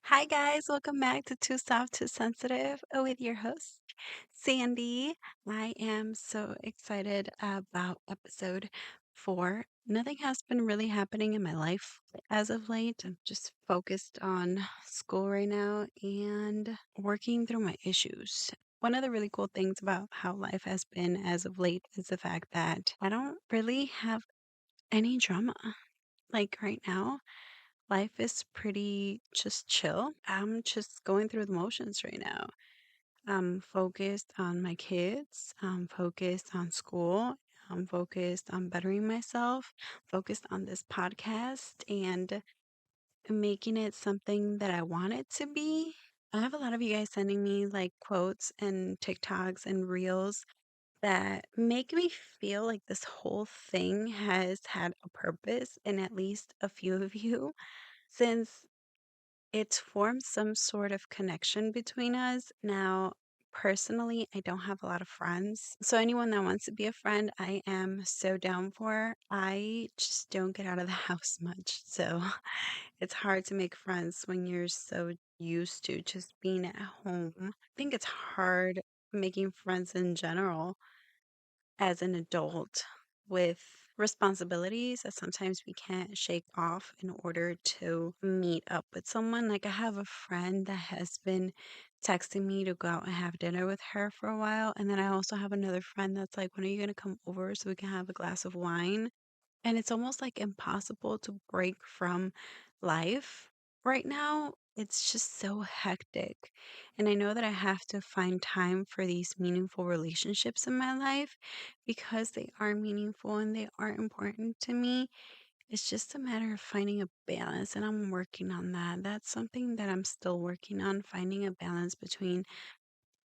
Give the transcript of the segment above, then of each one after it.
Hi guys, welcome back to Too Soft, Too Sensitive with your host, Sandy. I am so excited about episode 4. Nothing has been really happening in my life as of late. I'm just focused on school right now and working through my issues. One of the really cool things about how life has been as of late is the fact that I don't really have any drama. Like right now, life is pretty just chill. I'm just going through the motions right now. I'm focused on my kids. I'm focused on school. I'm focused on bettering myself, focused on this podcast and making it something that I want it to be. I have a lot of you guys sending me like quotes and TikToks and reels that make me feel like this whole thing has had a purpose in at least a few of you since it's formed some sort of connection between us. Now, personally, I don't have a lot of friends. So, anyone that wants to be a friend, I am so down for. I just don't get out of the house much. So, it's hard to make friends when you're so used to just being at home. I think it's hard making friends in general as an adult with responsibilities that sometimes we can't shake off in order to meet up with someone. Like, I have a friend that has been texting me to go out and have dinner with her for a while. And then I also have another friend that's like, when are you going to come over so we can have a glass of wine? And it's almost like impossible to break from life right now. It's just so hectic. And I know that I have to find time for these meaningful relationships in my life because they are meaningful and they are important to me. It's just a matter of finding a balance, and I'm working on that. That's something that I'm still working on, finding a balance between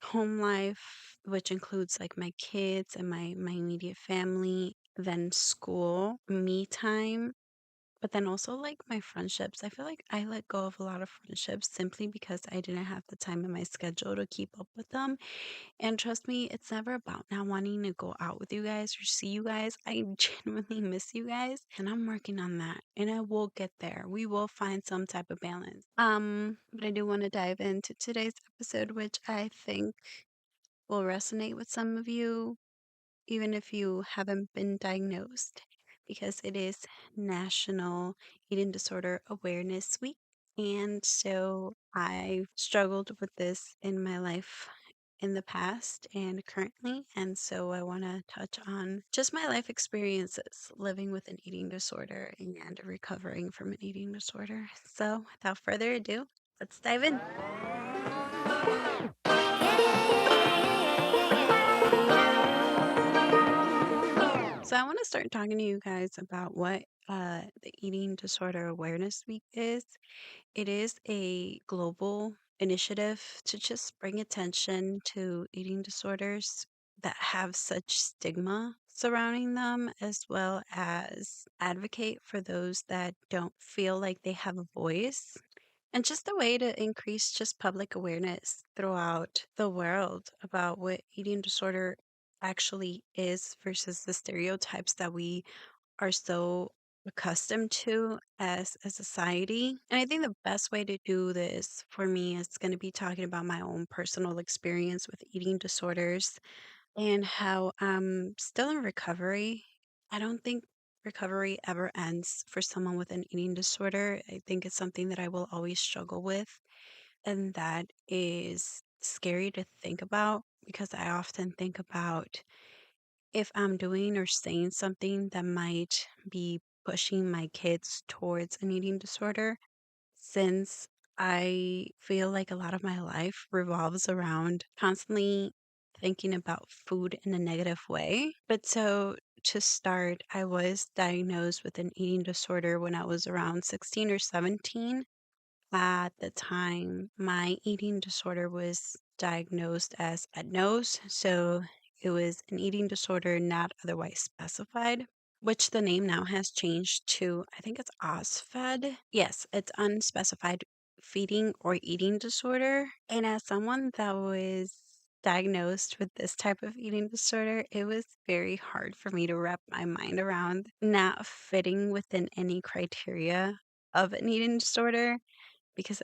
home life, which includes like my kids and my immediate family, then school, me time, but then also like my friendships. I feel like I let go of a lot of friendships simply because I didn't have the time in my schedule to keep up with them. And trust me, it's never about not wanting to go out with you guys or see you guys. I genuinely miss you guys, and I'm working on that. And I will get there. We will find some type of balance. But I do want to dive into today's episode, which I think will resonate with some of you, even if you haven't been diagnosed, because it is National Eating Disorder Awareness Week. And so I've struggled with this in my life in the past and currently. And so I want to touch on just my life experiences living with an eating disorder and recovering from an eating disorder. So without further ado, let's dive in. So I want to start talking to you guys about what the Eating Disorder Awareness Week is. It is a global initiative to just bring attention to eating disorders that have such stigma surrounding them, as well as advocate for those that don't feel like they have a voice. And just a way to increase just public awareness throughout the world about what eating disorder actually is versus the stereotypes that we are so accustomed to as a society. And I think the best way to do this for me is going to be talking about my own personal experience with eating disorders and how I'm still in recovery. I don't think recovery ever ends for someone with an eating disorder. I think it's something that I will always struggle with, and that is scary to think about because I often think about if I'm doing or saying something that might be pushing my kids towards an eating disorder, since I feel like a lot of my life revolves around constantly thinking about food in a negative way. But so to start, I was diagnosed with an eating disorder when I was around 16 or 17. At the time, my eating disorder was diagnosed as EDNOS, so it was an eating disorder not otherwise specified, which the name now has changed to, I think it's OSFED. Yes, it's unspecified feeding or eating disorder. And as someone that was diagnosed with this type of eating disorder, it was very hard for me to wrap my mind around not fitting within any criteria of an eating disorder because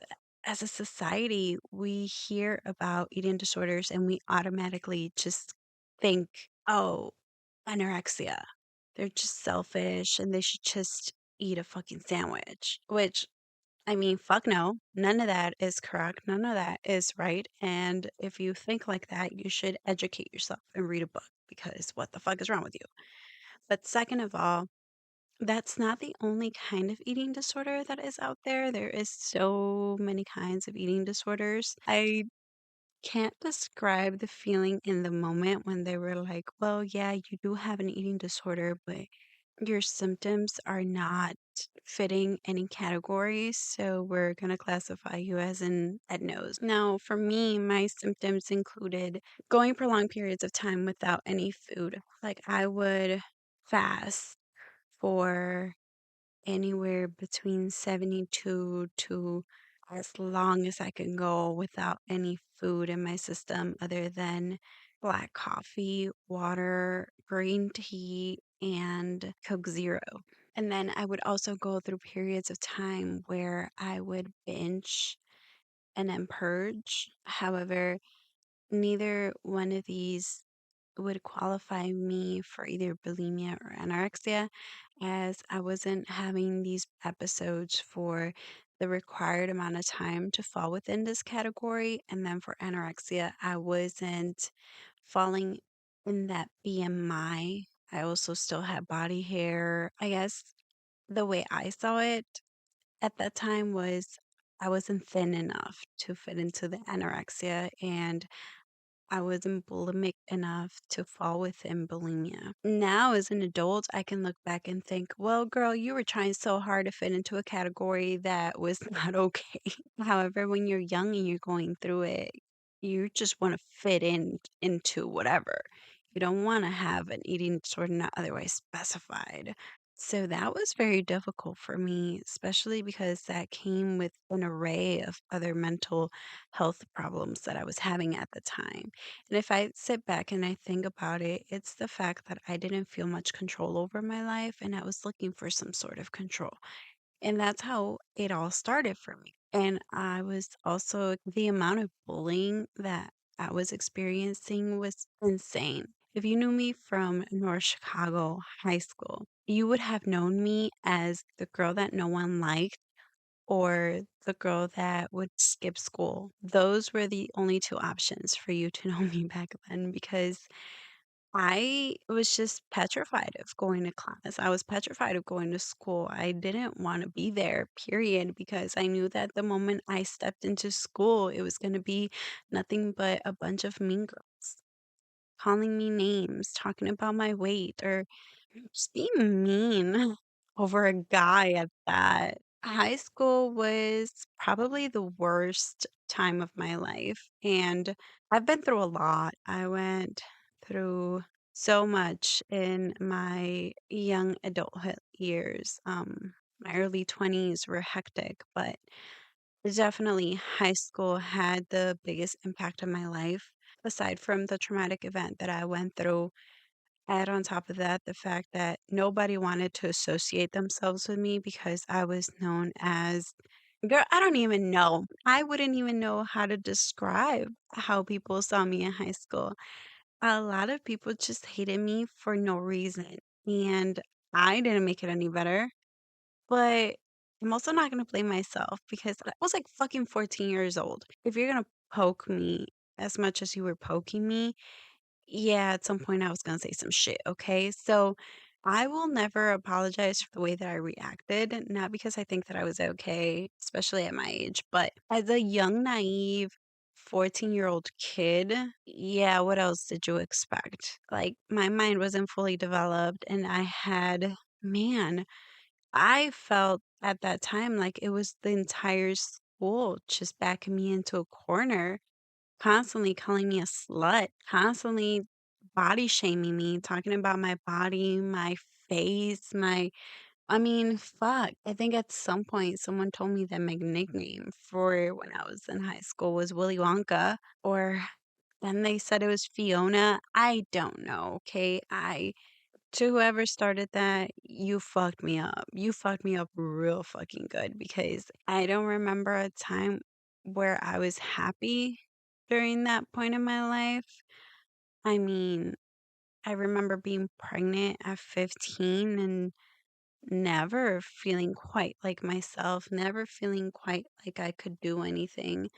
as a society, we hear about eating disorders and we automatically just think, oh, anorexia. They're just selfish and they should just eat a fucking sandwich, which I mean, fuck no. None of that is correct. None of that is right. And if you think like that, you should educate yourself and read a book because what the fuck is wrong with you? But second of all, that's not the only kind of eating disorder that is out there. There is so many kinds of eating disorders. I can't describe the feeling in the moment when they were like, well, yeah, you do have an eating disorder, but your symptoms are not fitting any categories, so we're going to classify you as an EDNOS. Now, for me, my symptoms included going prolonged periods of time without any food. Like I would fast for anywhere between 72 to as long as I can go without any food in my system other than black coffee, water, green tea, and Coke Zero. And then I would also go through periods of time where I would binge and then purge. However, neither one of these would qualify me for either bulimia or anorexia, as I wasn't having these episodes for the required amount of time to fall within this category. And then for anorexia, I wasn't falling in that BMI. I also still had body hair. I guess the way I saw it at that time was I wasn't thin enough to fit into the anorexia, and I wasn't bulimic enough to fall within bulimia. Now, as an adult, I can look back and think, well, girl, you were trying so hard to fit into a category that was not okay. However, when you're young and you're going through it, you just want to fit in into whatever. You don't want to have an eating disorder not otherwise specified. So that was very difficult for me, especially because that came with an array of other mental health problems that I was having at the time. And if I sit back and I think about it, it's the fact that I didn't feel much control over my life and I was looking for some sort of control. And that's how it all started for me. And I was also, the amount of bullying that I was experiencing was insane. If you knew me from North Chicago High School, you would have known me as the girl that no one liked or the girl that would skip school. Those were the only two options for you to know me back then because I was just petrified of going to class. I was petrified of going to school. I didn't want to be there, period, because I knew that the moment I stepped into school, it was going to be nothing but a bunch of mean girls calling me names, talking about my weight, or just being mean over a guy at that. High school was probably the worst time of my life, and I've been through a lot. I went through so much in my young adulthood years. My early 20s were hectic, but definitely high school had the biggest impact on my life. Aside from the traumatic event that I went through, add on top of that the fact that nobody wanted to associate themselves with me because I was known as, girl, I don't even know. I wouldn't even know how to describe how people saw me in high school. A lot of people just hated me for no reason. And I didn't make it any better. But I'm also not going to blame myself because I was like fucking 14 years old. If you're going to poke me as much as you were poking me, yeah, at some point I was gonna say some shit, okay? So I will never apologize for the way that I reacted, not because I think that I was okay, especially at my age, but as a young, naive 14-year-old kid, yeah, what else did you expect? Like, my mind wasn't fully developed, and I had, man, I felt at that time like it was the entire school just backing me into a corner, constantly calling me a slut, constantly body shaming me, talking about my body, my face, I mean, fuck. I think at some point someone told me that my nickname for when I was in high school was Willy Wonka, or then they said it was Fiona. I don't know, okay? To whoever started that, you fucked me up. You fucked me up real fucking good because I don't remember a time where I was happy during that point in my life. I mean, I remember being pregnant at 15 and never feeling quite like myself, never feeling quite like I could do anything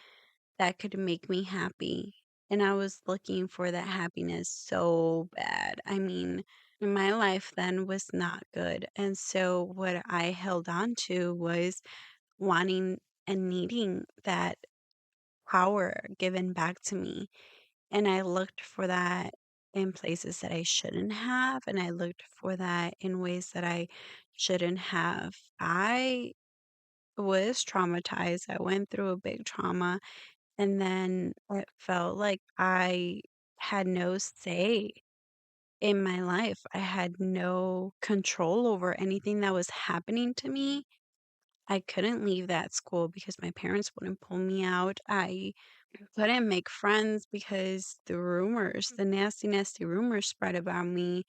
that could make me happy. And I was looking for that happiness so bad. I mean, my life then was not good. And so what I held on to was wanting and needing that power given back to me. And I looked for that in places that I shouldn't have. And I looked for that in ways that I shouldn't have. I was traumatized. I went through a big trauma. And then it felt like I had no say in my life. I had no control over anything that was happening to me. I couldn't leave that school because my parents wouldn't pull me out. I couldn't make friends because the nasty, nasty rumors spread about me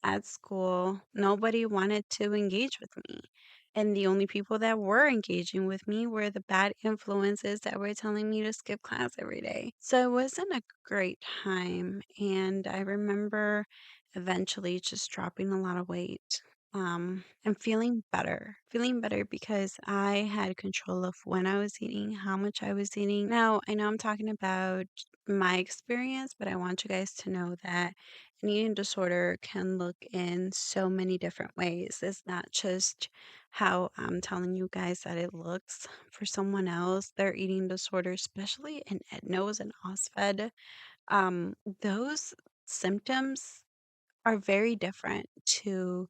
at school. Nobody wanted to engage with me. And the only people that were engaging with me were the bad influences that were telling me to skip class every day. So it wasn't a great time. And I remember eventually just dropping a lot of weight. And feeling better because I had control of when I was eating, how much I was eating. Now, I know I'm talking about my experience, but I want you guys to know that an eating disorder can look in so many different ways. It's not just how I'm telling you guys that it looks for someone else. Their eating disorder, especially in EDNOS and OSFED, those symptoms are very different to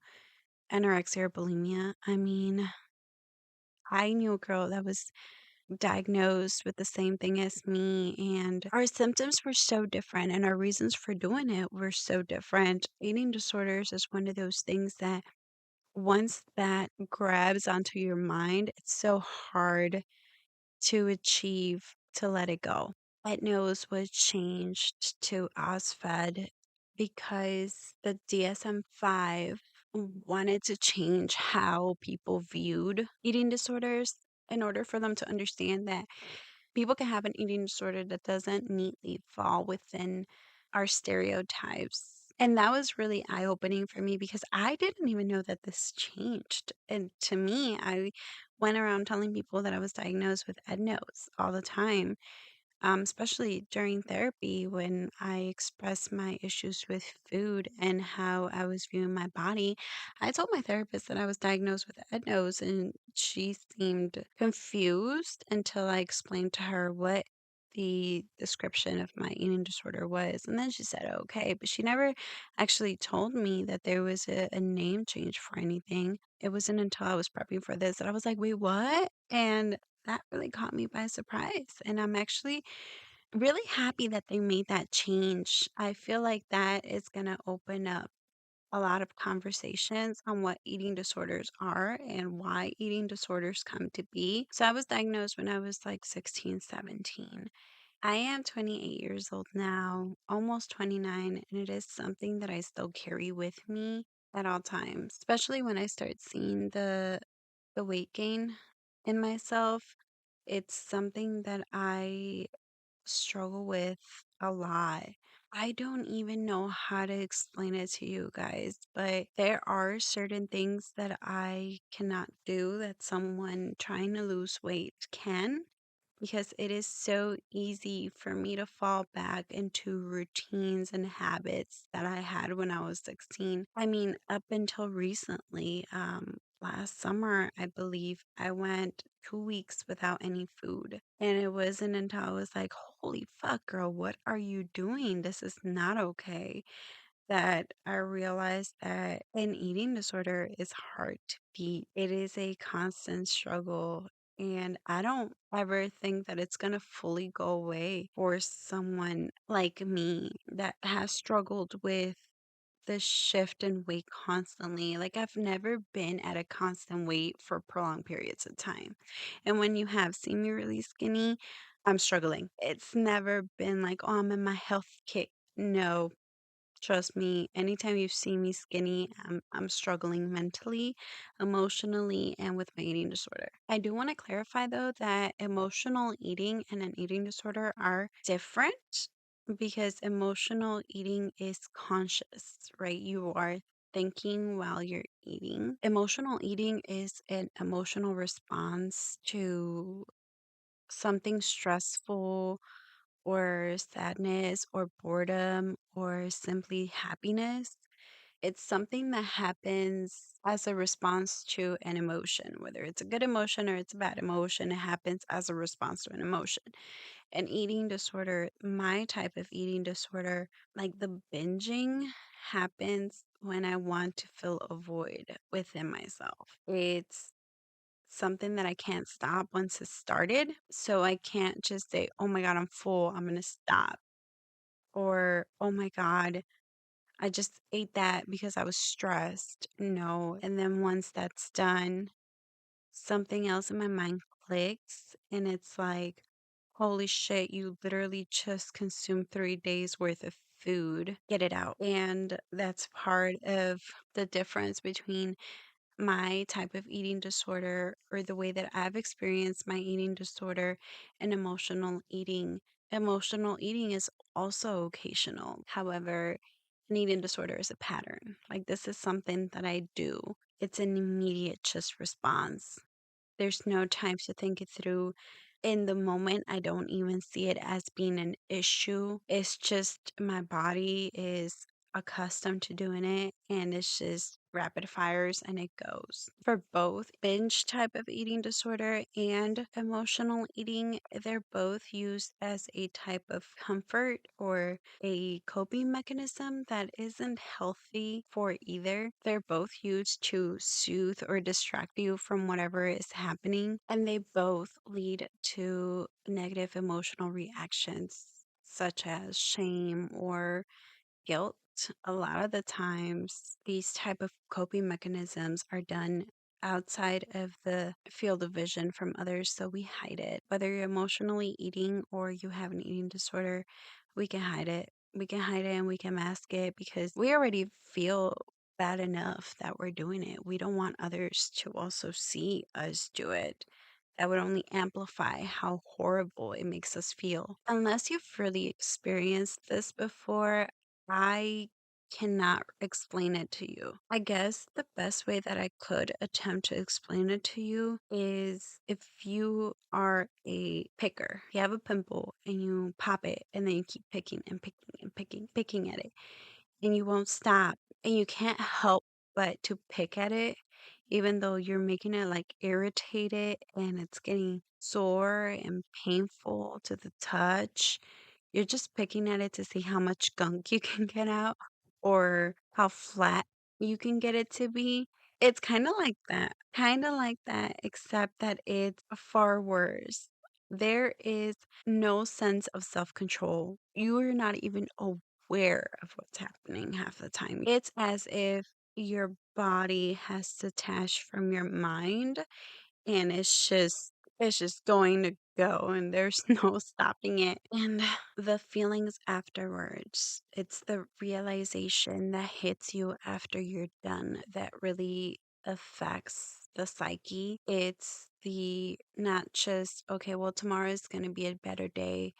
anorexia or bulimia. I mean, I knew a girl that was diagnosed with the same thing as me, and our symptoms were so different, and our reasons for doing it were so different. Eating disorders is one of those things that once that grabs onto your mind, it's so hard to achieve to let it go. It knows was changed to OSFED because the DSM-5 wanted to change how people viewed eating disorders in order for them to understand that people can have an eating disorder that doesn't neatly fall within our stereotypes. And that was really eye opening for me because I didn't even know that this changed. And to me, I went around telling people that I was diagnosed with EDNOS all the time, especially during therapy when I expressed my issues with food and how I was viewing my body. I told my therapist that I was diagnosed with EDNOS, and she seemed confused until I explained to her what the description of my eating disorder was. And then she said, okay, but she never actually told me that there was a name change for anything. It wasn't until I was prepping for this that I was like, wait, what? And that really caught me by surprise. And I'm actually really happy that they made that change. I feel like that is going to open up a lot of conversations on what eating disorders are and why eating disorders come to be. So I was diagnosed when I was like 16, 17. I am 28 years old now, almost 29, and it is something that I still carry with me at all times, especially when I start seeing the weight gain in myself. It's something that I struggle with a lot. I don't even know how to explain it to you guys, but there are certain things that I cannot do that someone trying to lose weight can, because it is so easy for me to fall back into routines and habits that I had when I was 16. I mean, up until recently, last summer, I believe I went 2 weeks without any food. And it wasn't until I was like, holy fuck, girl, what are you doing? This is not okay, that I realized that an eating disorder is hard to beat. It is a constant struggle. And I don't ever think that it's going to fully go away for someone like me that has struggled with the shift in weight constantly. Like, I've never been at a constant weight for prolonged periods of time. And when you have seen me really skinny, I'm struggling. It's never been like, oh, I'm in my health kick. No, Trust me, anytime you see me skinny, I'm struggling mentally, emotionally, and with my eating disorder. I do want to clarify though that emotional eating and an eating disorder are different because emotional eating is conscious, right? You are thinking while you're eating. Emotional eating is an emotional response to something stressful or sadness or boredom or simply happiness. It's something that happens as a response to an emotion, whether it's a good emotion or it's a bad emotion, it happens as a response to an emotion. An eating disorder, my type of eating disorder, like the binging, happens when I want to fill a void within myself. It's something that I can't stop once it's started. So I can't just say, oh my God, I'm full, I'm going to stop. Or, oh my God, I just ate that because I was stressed. No. And then once that's done, something else in my mind clicks and it's like, holy shit, you literally just consumed 3 days worth of food. Get it out. And that's part of the difference between my type of eating disorder or the way that I've experienced my eating disorder and emotional eating. Emotional eating is also occasional. However, an eating disorder is a pattern. Like this is something that I do. It's an immediate just response. There's no time to think it through. In the moment, I don't even see it as being an issue. It's just my body is accustomed to doing it and it's just rapid fires and it goes. For both binge type of eating disorder and emotional eating, they're both used as a type of comfort or a coping mechanism that isn't healthy for either. They're both used to soothe or distract you from whatever is happening, and they both lead to negative emotional reactions such as shame or guilt. A lot of the times these type of coping mechanisms are done outside of the field of vision from others, so we hide it. Whether you're emotionally eating or you have an eating disorder, we can hide it. We can hide it and we can mask it because we already feel bad enough that we're doing it. We don't want others to also see us do it. That would only amplify how horrible it makes us feel. Unless you've really experienced this before, I cannot explain it to you. I guess the best way that I could attempt to explain it to you is if you are a picker, you have a pimple and you pop it and then you keep picking and picking and picking at it and you won't stop and you can't help but to pick at it even though you're making it like irritated and it's getting sore and painful to the touch. You're just picking at it to see how much gunk you can get out or how flat you can get it to be. It's kind of like that, except that it's far worse. There is no sense of self control. You are not even aware of what's happening half the time. It's as if your body has detached from your mind and it's just going to go and there's no stopping it. And the feelings afterwards, it's the realization that hits you after you're done that really affects the psyche. It's the not just, okay, well, tomorrow is going to be a better day.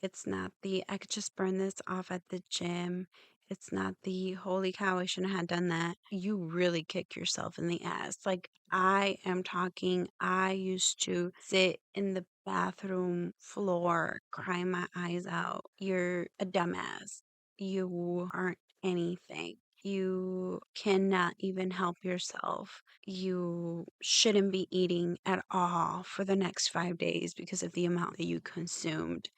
It's not the, I could just burn this off at the gym. It's not the, holy cow, I shouldn't have done that. You really kick yourself in the ass. Like, I am talking, I used to sit in the bathroom floor, crying my eyes out. You're a dumbass. You aren't anything. You cannot even help yourself. You shouldn't be eating at all for the next 5 days because of the amount that you consumed.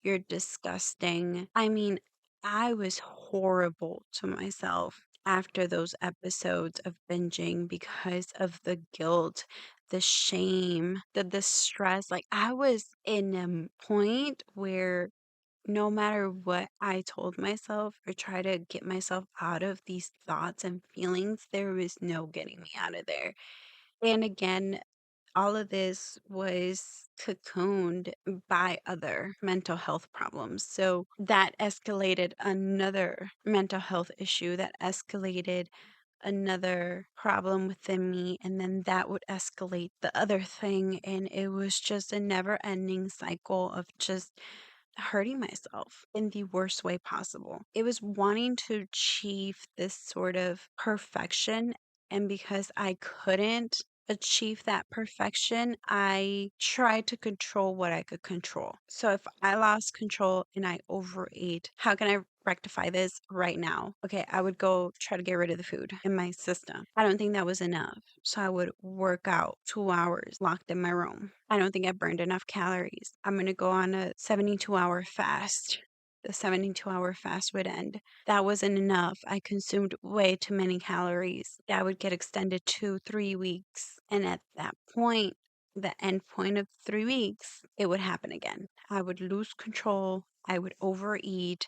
You're disgusting. I mean, I was horrible to myself after those episodes of binging because of the guilt, the shame, the stress. Like I was in a point where no matter what I told myself or try to get myself out of these thoughts and feelings, there was no getting me out of there. And again, all of this was cocooned by other mental health problems. So that escalated another mental health issue that escalated another problem within me, and then that would escalate the other thing, and it was just a never ending cycle of just hurting myself in the worst way possible. It was wanting to achieve this sort of perfection, and because I couldn't achieve that perfection, I tried to control what I could control. So if I lost control and I overate, how can I rectify this right now? Okay, I would go try to get rid of the food in my system. I don't think that was enough. So I would work out 2 hours locked in my room. I don't think I burned enough calories. I'm going to go on a 72-hour fast. The 72-hour fast would end. That wasn't enough. I consumed way too many calories. That would get extended to 3 weeks. And at that point, the end point of 3 weeks, it would happen again. I would lose control. I would overeat.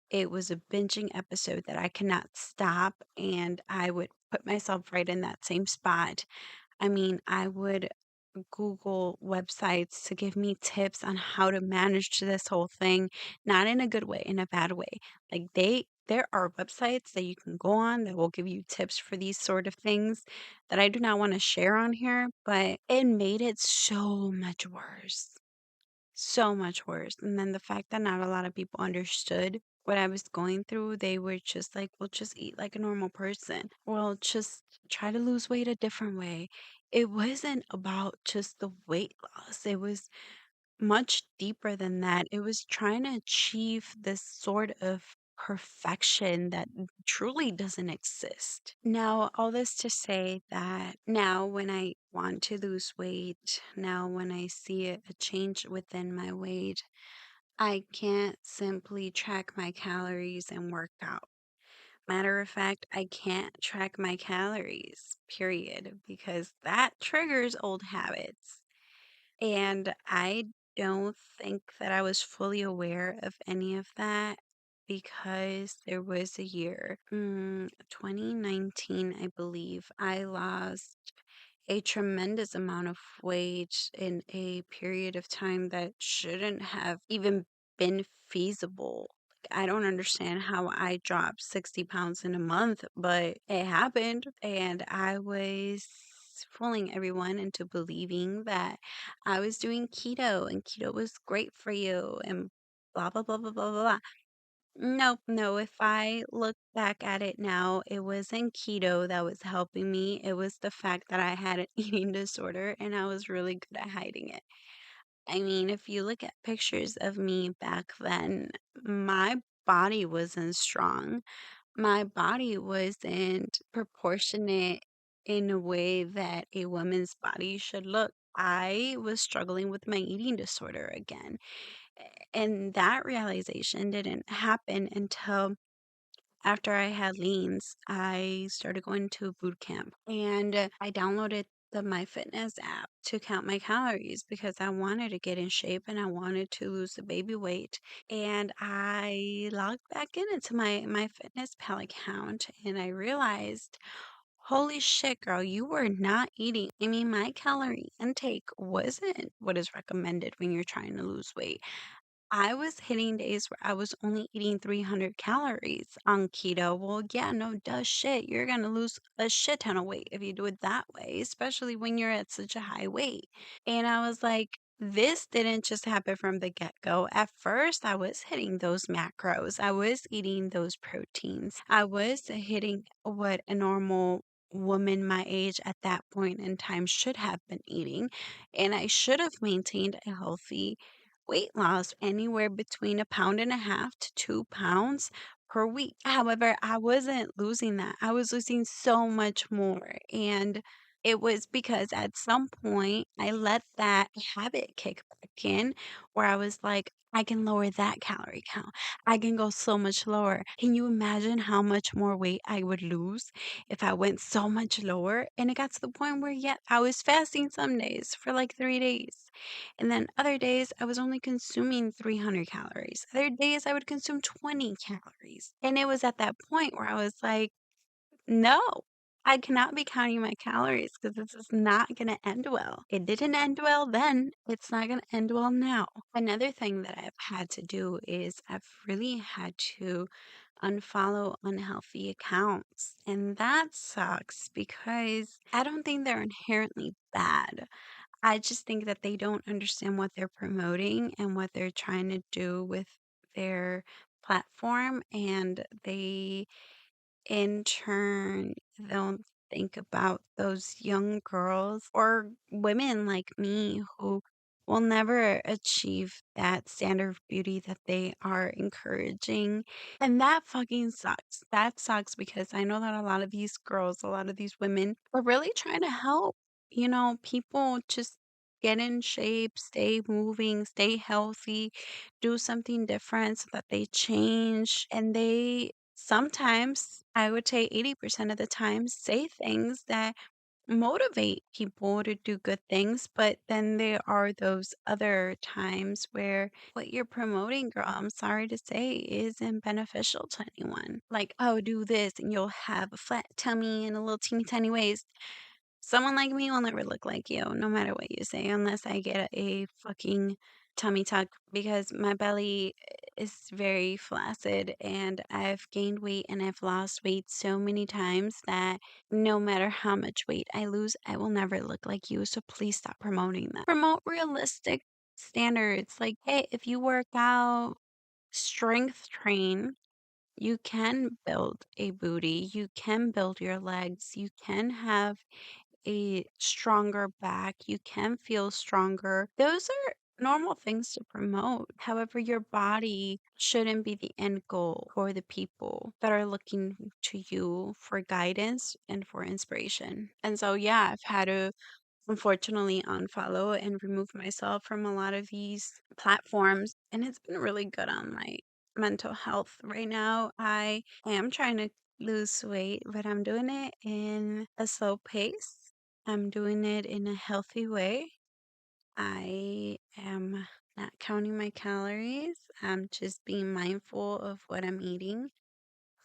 It was a binging episode that I cannot stop. And I would put myself right in that same spot. I mean, I would Google websites to give me tips on how to manage this whole thing, not in a good way, in a bad way. Like there are websites that you can go on that will give you tips for these sort of things that I do not want to share on here, but it made it so much worse. So much worse. And then the fact that not a lot of people understood what I was going through, they were just like, well, just eat like a normal person. Well, just try to lose weight a different way. It wasn't about just the weight loss. It was much deeper than that. It was trying to achieve this sort of perfection that truly doesn't exist. Now, all this to say that now, when I want to lose weight, now when I see a change within my weight, I can't simply track my calories and work out. Matter of fact, I can't track my calories, period, because that triggers old habits. And I don't think that I was fully aware of any of that because there was a year, 2019, I believe, I lost a tremendous amount of weight in a period of time that shouldn't have even been feasible. Like, I don't understand how I dropped 60 pounds in a month, but it happened. And I was fooling everyone into believing that I was doing keto and keto was great for you and blah, blah, blah, blah, blah, blah, blah. No, no, if I look back at it now, it wasn't keto that was helping me. It was the fact that I had an eating disorder and I was really good at hiding it. I mean, if you look at pictures of me back then, my body wasn't strong. My body wasn't proportionate in a way that a woman's body should look. I was struggling with my eating disorder again. And that realization didn't happen until after I had leans. I started going to boot camp and I downloaded the MyFitness app to count my calories because I wanted to get in shape and I wanted to lose the baby weight. And I logged back into my MyFitnessPal account and I realized, holy shit, girl, you were not eating. I mean, my calorie intake wasn't what is recommended when you're trying to lose weight. I was hitting days where I was only eating 300 calories on keto. Well, yeah, no, duh shit. You're going to lose a shit ton of weight if you do it that way, especially when you're at such a high weight. And I was like, this didn't just happen from the get go. At first, I was hitting those macros, I was eating those proteins, I was hitting what a normal woman my age at that point in time should have been eating. And I should have maintained a healthy weight loss anywhere between 1.5 pounds to 2 pounds per week. However, I wasn't losing that. I was losing so much more. And it was because at some point I let that habit kick back in where I was like, I can lower that calorie count. I can go so much lower. Can you imagine how much more weight I would lose if I went so much lower? And it got to the point where, yeah, I was fasting some days for like 3 days. And then other days, I was only consuming 300 calories. Other days, I would consume 20 calories. And it was at that point where I was like, no. I cannot be counting my calories because this is not going to end well. It didn't end well then. It's not going to end well now. Another thing that I've had to do is I've really had to unfollow unhealthy accounts. And that sucks because I don't think they're inherently bad. I just think that they don't understand what they're promoting and what they're trying to do with their platform. And they in turn don't think about those young girls or women like me who will never achieve that standard of beauty that they are encouraging. And that fucking sucks. That sucks because I know that a lot of these girls, a lot of these women are really trying to help, people just get in shape, stay moving, stay healthy, do something different so that they change and they sometimes, I would say 80% of the time, say things that motivate people to do good things, but then there are those other times where what you're promoting, girl, I'm sorry to say, isn't beneficial to anyone. Like, oh, do this and you'll have a flat tummy and a little teeny tiny waist. Someone like me will never look like you, no matter what you say, unless I get a fucking tummy tuck because my belly is very flaccid and I've gained weight and I've lost weight so many times that no matter how much weight I lose, I will never look like you. So please stop promoting that. Promote realistic standards. Like, hey, if you work out, strength train, you can build a booty, you can build your legs, you can have a stronger back, you can feel stronger. Those are normal things to promote. However, your body shouldn't be the end goal for the people that are looking to you for guidance and for inspiration. And so, yeah, I've had to unfortunately unfollow and remove myself from a lot of these platforms, and it's been really good on my mental health right now. I am trying to lose weight, but I'm doing it in a slow pace. I'm doing it in a healthy way. I am not counting my calories. I'm just being mindful of what I'm eating.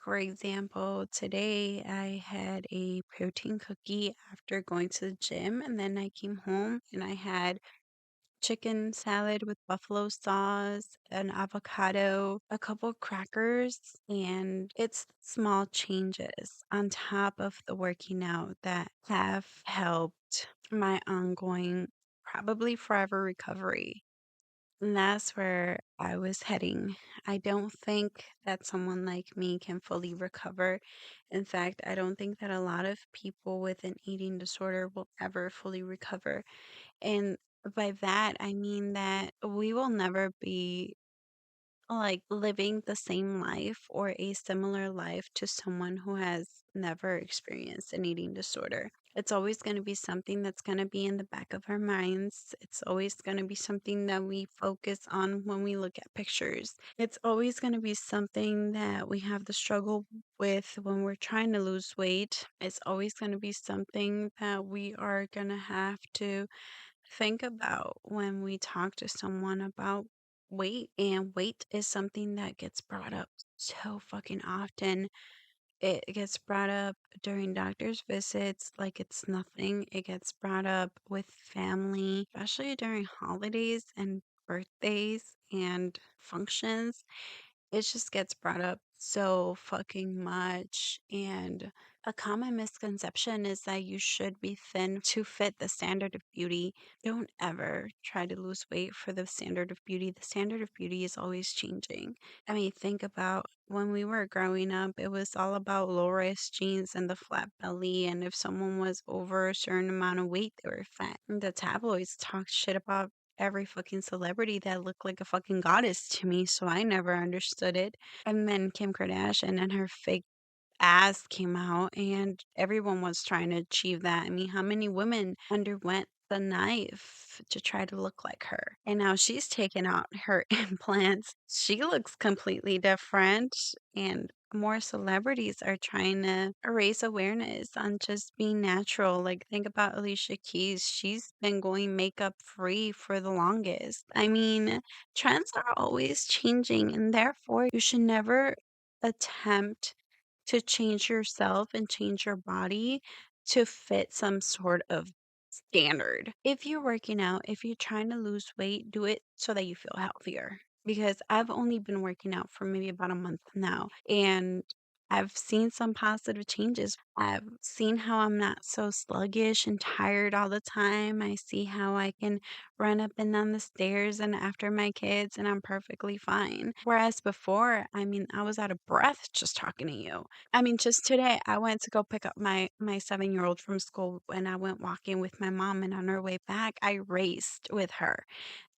For example, today I had a protein cookie after going to the gym, and then I came home and I had chicken salad with buffalo sauce, an avocado, a couple crackers, and it's small changes on top of the working out that have helped my ongoing, probably forever recovery. And that's where I was heading. I don't think that someone like me can fully recover. In fact, I don't think that a lot of people with an eating disorder will ever fully recover. And by that, I mean that we will never be like living the same life or a similar life to someone who has never experienced an eating disorder. It's always going to be something that's going to be in the back of our minds. It's always going to be something that we focus on when we look at pictures. It's always going to be something that we have the struggle with when we're trying to lose weight. It's always going to be something that we are going to have to think about when we talk to someone about weight. And weight is something that gets brought up so fucking often. It gets brought up during doctor's visits like it's nothing. It gets brought up with family, especially during holidays and birthdays and functions. It just gets brought up so fucking much. And a common misconception is that you should be thin to fit the standard of beauty. Don't ever try to lose weight for the standard of beauty. The standard of beauty is always changing. I mean, think about when we were growing up, it was all about low rise jeans and the flat belly. And if someone was over a certain amount of weight, they were fat. And the tabloids talked shit about every fucking celebrity that looked like a fucking goddess to me, so I never understood it. And then Kim Kardashian and her fake ass came out, and everyone was trying to achieve that. I mean, how many women underwent the knife to try to look like her? And now she's taken out her implants. She looks completely different, and more celebrities are trying to raise awareness on just being natural. Like, think about Alicia Keys. She's been going makeup free for the longest. I mean, trends are always changing, and therefore, you should never attempt to change yourself and change your body to fit some sort of standard. If you're working out, if you're trying to lose weight, do it so that you feel healthier. Because I've only been working out for maybe about a month now, and I've seen some positive changes. I've seen how I'm not so sluggish and tired all the time. I see how I can run up and down the stairs and after my kids, and I'm perfectly fine. Whereas before, I mean, I was out of breath just talking to you. I mean, just today, I went to go pick up my 7-year-old from school, and I went walking with my mom, and on our way back, I raced with her.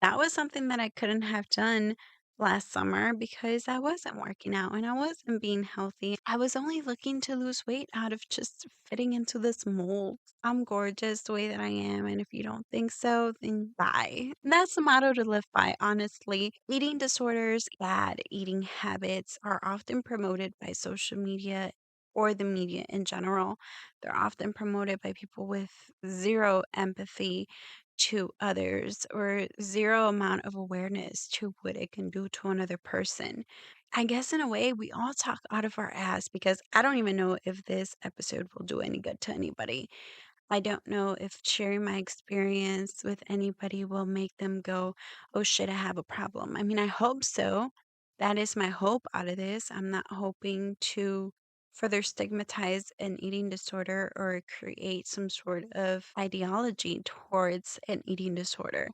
That was something that I couldn't have done last summer because I wasn't working out and I wasn't being healthy. I was only looking to lose weight out of just fitting into this mold. I'm gorgeous the way that I am, and if you don't think so, then bye. That's the motto to live by, honestly. Eating disorders, bad eating habits are often promoted by social media or the media in general. They're often promoted by people with zero empathy to others or zero amount of awareness to what it can do to another person. I guess in a way, we all talk out of our ass because I don't even know if this episode will do any good to anybody. I don't know if sharing my experience with anybody will make them go, oh shit, I have a problem. I mean, I hope so. That is my hope out of this. I'm not hoping to further stigmatize an eating disorder or create some sort of ideology towards an eating disorder.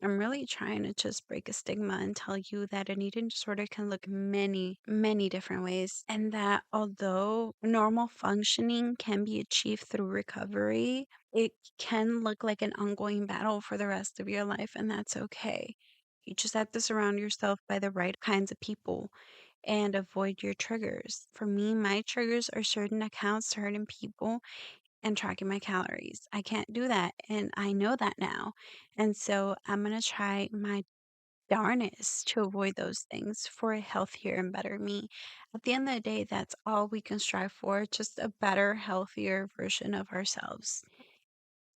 I'm really trying to just break a stigma and tell you that an eating disorder can look many, many different ways, and that although normal functioning can be achieved through recovery, it can look like an ongoing battle for the rest of your life, and that's okay. You just have to surround yourself by the right kinds of people and avoid your triggers. For me, my triggers are certain accounts, certain people, and tracking my calories. I can't do that, and I know that now. And so I'm going to try my darnest to avoid those things for a healthier and better me. At the end of the day, that's all we can strive for, just a better, healthier version of ourselves.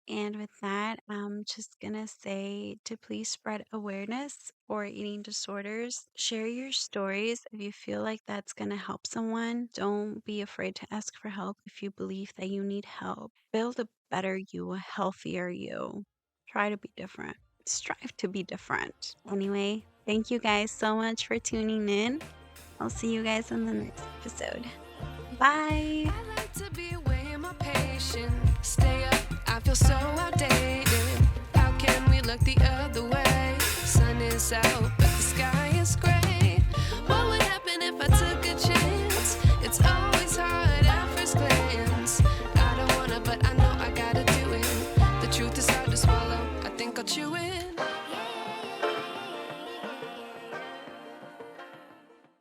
And with that, I'm just gonna say to please spread awareness for eating disorders. Share your stories if you feel like that's gonna help someone. Don't be afraid to ask for help if you believe that you need help. Build a better you, a healthier you. Try to be different. Strive to be different. Anyway, thank you guys so much for tuning in. I'll see you guys in the next episode. Bye.